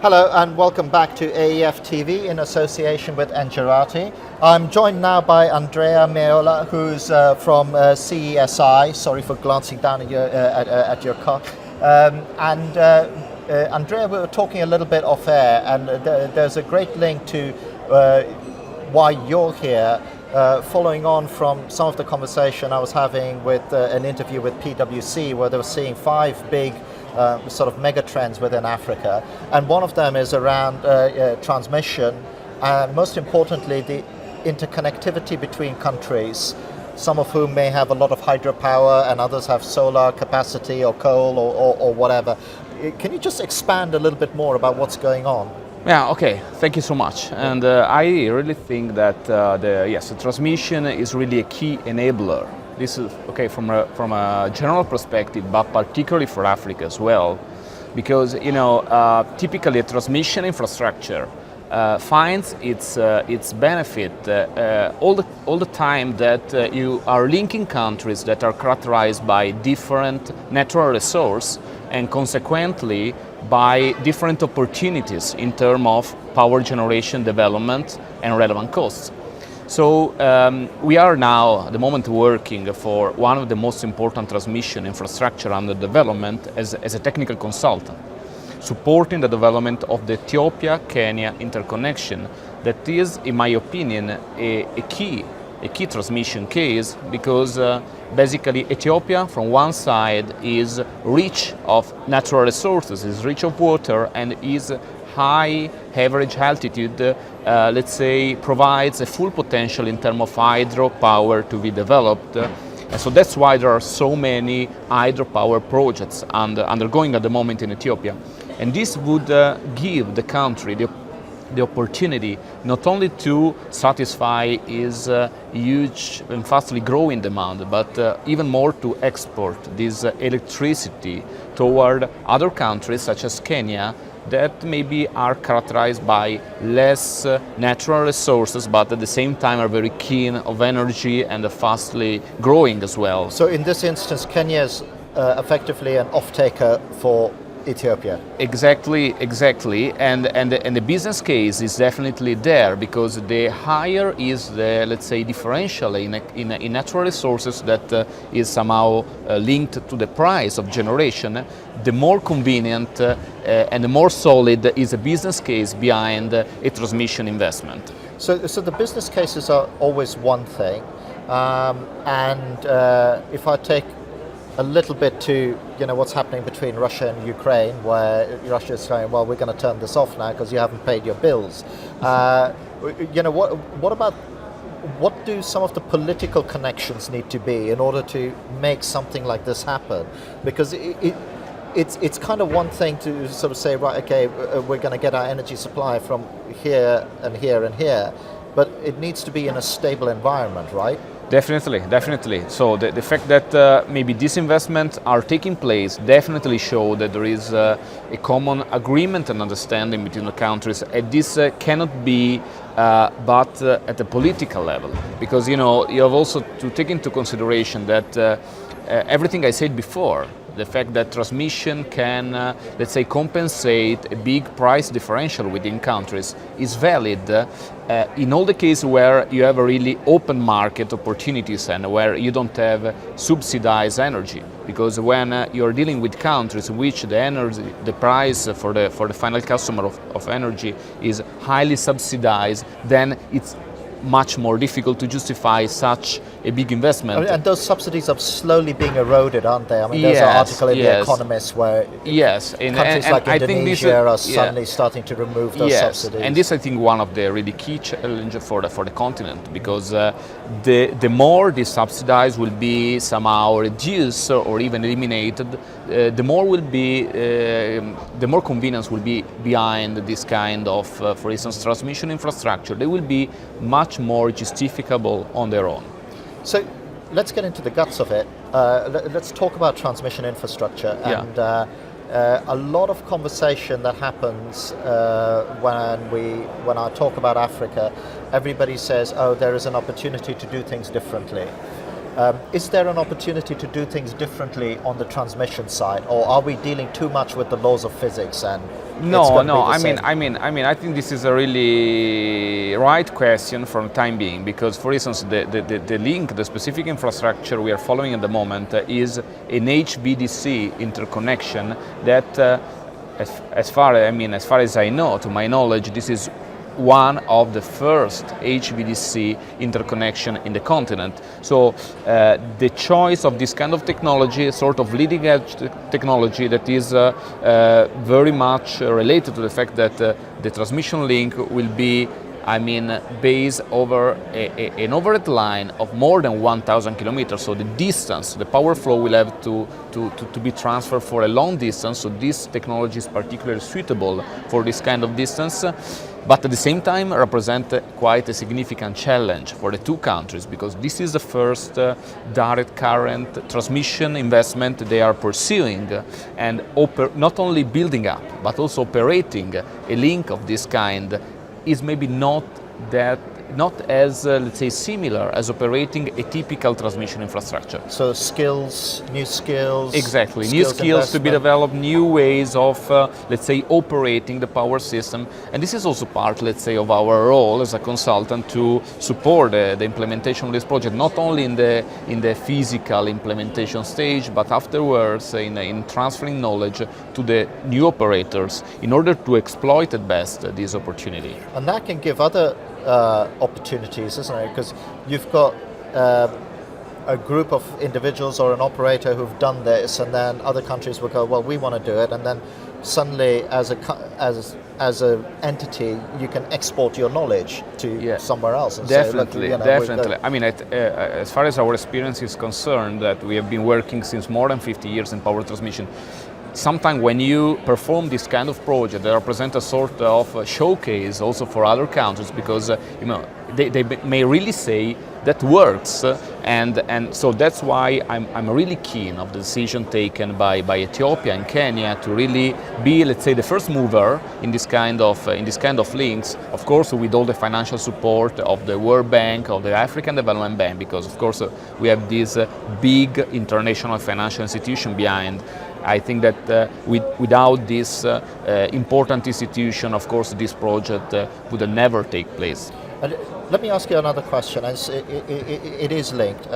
Hello and welcome back to AEF TV in association with Engerati. I'm joined now by Andrea Meola, who's from CESI. Sorry for glancing down at your car. Andrea, we were talking a little bit off air, and there's a great link to why you're here. Following on from some of the conversation I was having with an interview with PwC, where they were seeing 5 big sort of mega trends within Africa, and one of them is around transmission, and most importantly the interconnectivity between countries, some of whom may have a lot of hydropower and others have solar capacity or coal or whatever. Can you just expand a little bit more about what's going on? Yeah, okay, thank you so much. And I really think that the transmission is really a key enabler. This is okay from a general perspective, but particularly for Africa as well, because typically a transmission infrastructure finds its benefit all the time that you are linking countries that are characterized by different natural resources and consequently by different opportunities in terms of power generation, development, and relevant costs. So we are now at the moment working for one of the most important transmission infrastructure under development as a technical consultant, supporting the development of the Ethiopia-Kenya interconnection. That is, in my opinion, a key transmission case, because basically Ethiopia from one side is rich of natural resources, is rich of water, and is high average altitude, let's say, provides a full potential in terms of hydropower to be developed. And so that's why there are so many hydropower projects undergoing at the moment in Ethiopia. And this would give the country the opportunity not only to satisfy its huge and fastly growing demand, but even more to export this electricity toward other countries such as Kenya, that maybe are characterized by less natural resources, but at the same time are very keen of energy and are fastly growing as well. So in this instance, Kenya is effectively an off-taker for Ethiopia. Exactly, and the business case is definitely there, because the higher is the, let's say, differential in natural resources that is somehow linked to the price of generation, the more convenient and the more solid is a business case behind a transmission investment. So the business cases are always one thing, if I take a little bit to what's happening between Russia and Ukraine, where Russia is saying, well, we're going to turn this off now because you haven't paid your bills. What do some of the political connections need to be in order to make something like this happen? Because it's kind of one thing to sort of say, right, okay, we're going to get our energy supply from here and here and here, but it needs to be in a stable environment, right? Definitely. So the fact that maybe these investments are taking place definitely show that there is a common agreement and understanding between the countries, and this cannot be but at the political level, because you have also to take into consideration that everything I said before, the fact that transmission can, let's say, compensate a big price differential within countries is valid in all the cases where you have a really open market opportunities and where you don't have subsidized energy. Because when you're dealing with countries in which the price for the final customer of energy is highly subsidized, then it's much more difficult to justify such a big investment. And those subsidies are slowly being eroded, aren't they? I mean, there's an article in The Economist where countries like Indonesia are suddenly starting to remove those subsidies. And this, I think, one of the really key challenges for the continent, because the more the subsidies will be somehow reduced or even eliminated, the more convenience will be behind this kind of, for instance, transmission infrastructure. They will be much more justificable on their own. So let's get into the guts of it. Let's talk about transmission infrastructure. And a lot of conversation that happens when I talk about Africa, everybody says, oh, there is an opportunity to do things differently. Is there an opportunity to do things differently on the transmission side, or are we dealing too much with the laws of physics and No, no. I mean, I think this is a really right question for the time being, because, for instance, the link, the specific infrastructure we are following at the moment is an HVDC interconnection that, as far as I know, to my knowledge, this is one of the first HVDC interconnection in the continent. So the choice of this kind of technology, sort of leading edge technology that is very much related to the fact that the transmission link will be based over an overhead line of more than 1,000 kilometers. So the distance, the power flow will have to be transferred for a long distance. So this technology is particularly suitable for this kind of distance. But at the same time represent quite a significant challenge for the two countries, because this is the first direct current transmission investment they are pursuing, and not only building up but also operating a link of this kind is maybe not as let's say similar as operating a typical transmission infrastructure. So new skills. Exactly, new skills to be developed, new ways of let's say operating the power system, and this is also part, let's say, of our role as a consultant to support the implementation of this project, not only in the physical implementation stage, but afterwards in transferring knowledge to the new operators in order to exploit at best this opportunity. And that can give other opportunities, isn't it? Because you've got a group of individuals or an operator who've done this, and then other countries will go, well, we want to do it, and then suddenly, as an entity, you can export your knowledge to somewhere else. And definitely, say, definitely. As far as our experience is concerned, that we have been working since more than 50 years in power transmission. Sometimes when you perform this kind of project, they represent a sort of showcase also for other countries, because they may really say that works, and so that's why I'm really keen of the decision taken by Ethiopia and Kenya to really be, let's say, the first mover in this kind of links. Of course, with all the financial support of the World Bank, of the African Development Bank, because of course we have this big international financial institution behind. I think that without this important institution, of course, this project would never take place. Let me ask you another question, as it is linked.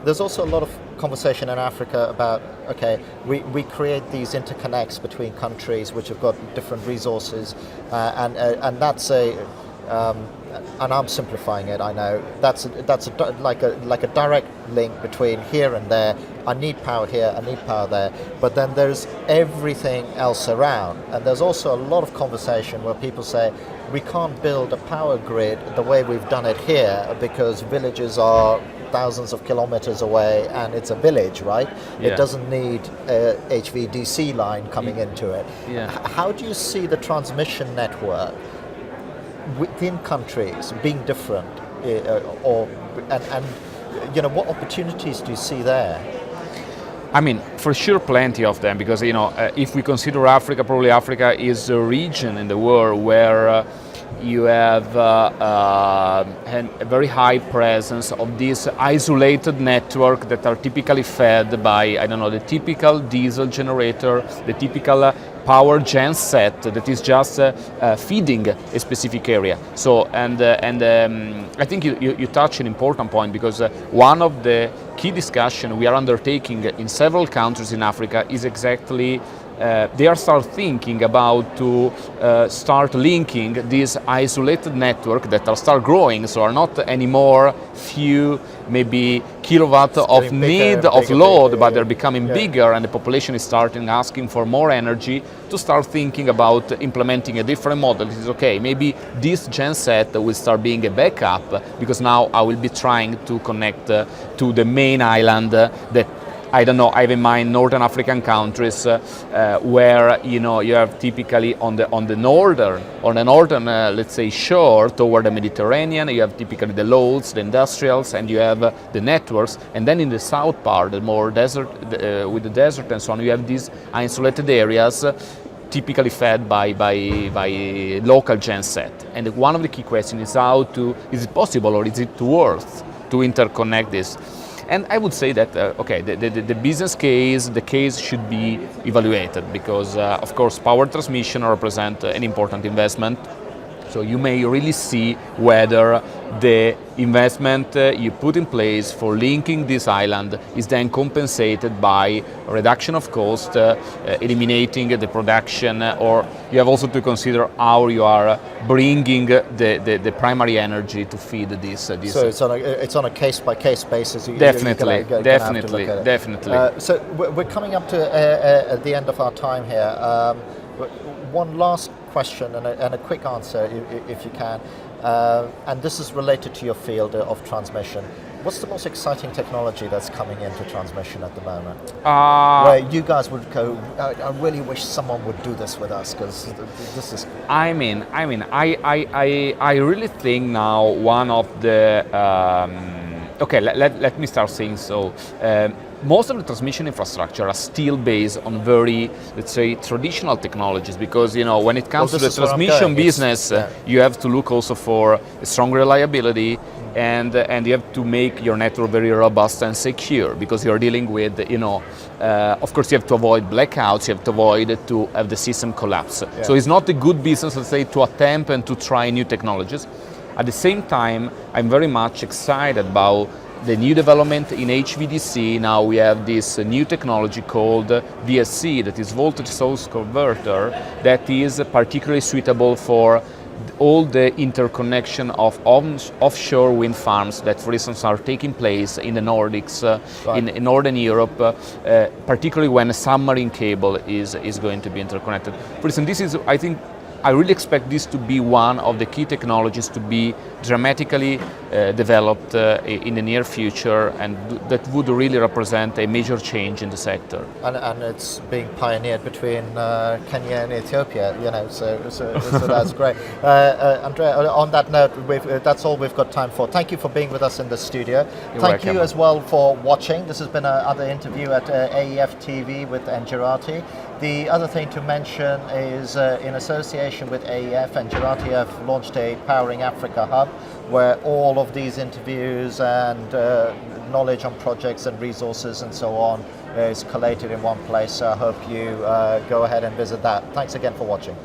There's also a lot of conversation in Africa about, okay, we create these interconnects between countries which have got different resources, and that's and I'm simplifying it, I know, that's like a direct link between here and there. I need power here, I need power there, but then there's everything else around. And there's also a lot of conversation where people say, we can't build a power grid the way we've done it here because villages are thousands of kilometers away and it's a village, right? Yeah. It doesn't need a HVDC line coming into it. Yeah. How do you see the transmission network within countries being different, and what opportunities do you see there? For sure, plenty of them, because if we consider Africa, probably Africa is a region in the world where you have a very high presence of this isolated network that are typically fed by, the typical diesel generator, the typical power gen set that is just feeding a specific area. So, I think you touch an important point, because one of the key discussion we are undertaking in several countries in Africa is exactly they are start thinking about to start linking this isolated network that are start growing, so are not anymore few maybe kilowatt of need of load, but they're becoming bigger, and the population is starting asking for more energy, to start thinking about implementing a different model. It is okay, maybe this genset will start being a backup, because now I will be trying to connect to the main island that I have in mind northern African countries where you have typically on the northern let's say shore toward the Mediterranean, you have typically the loads, the industrials, and you have the networks, and then in the south part, the more desert with the desert and so on, you have these isolated areas typically fed by local genset. And one of the key questions is is it possible, or is it worth to interconnect this? And I would say that the business case, the case should be evaluated because of course power transmission represent an important investment. So you may really see whether the investment you put in place for linking this island is then compensated by reduction of cost, eliminating the production, or you have also to consider how you are bringing the primary energy to feed this. So it's on a case by case basis. Definitely. So we're coming up to at the end of our time here. One last question and a quick answer, if you can. And this is related to your field of transmission. What's the most exciting technology that's coming into transmission at the moment? Where you guys would go, I really wish someone would do this with us because this is. I really think now one of the. Let me start saying so. Most of the transmission infrastructure are still based on very, let's say, traditional technologies because, when it comes to the transmission business, you have to look also for a strong reliability and you have to make your network very robust and secure because you're dealing with, of course you have to avoid blackouts, you have to avoid to have the system collapse. Yeah. So it's not a good business, let's say, to attempt and to try new technologies. At the same time, I'm very much excited about the new development in HVDC. Now we have this new technology called VSC, that is voltage source converter, that is particularly suitable for all the interconnection of offshore wind farms that, for instance, are taking place in the Nordics, in Northern Europe, particularly when a submarine cable is going to be interconnected. For instance, this is, I really expect this to be one of the key technologies to be dramatically developed in the near future, and that would really represent a major change in the sector. And it's being pioneered between Kenya and Ethiopia, so that's great. Andrea, on that note, that's all we've got time for. Thank you for being with us in the studio. Thank you as well for watching. This has been another interview at AEF TV with Girardi. The other thing to mention is in association with AEF and Girardi have launched a Powering Africa Hub where all of these interviews and knowledge on projects and resources and so on is collated in one place. So I hope you go ahead and visit that. Thanks again for watching.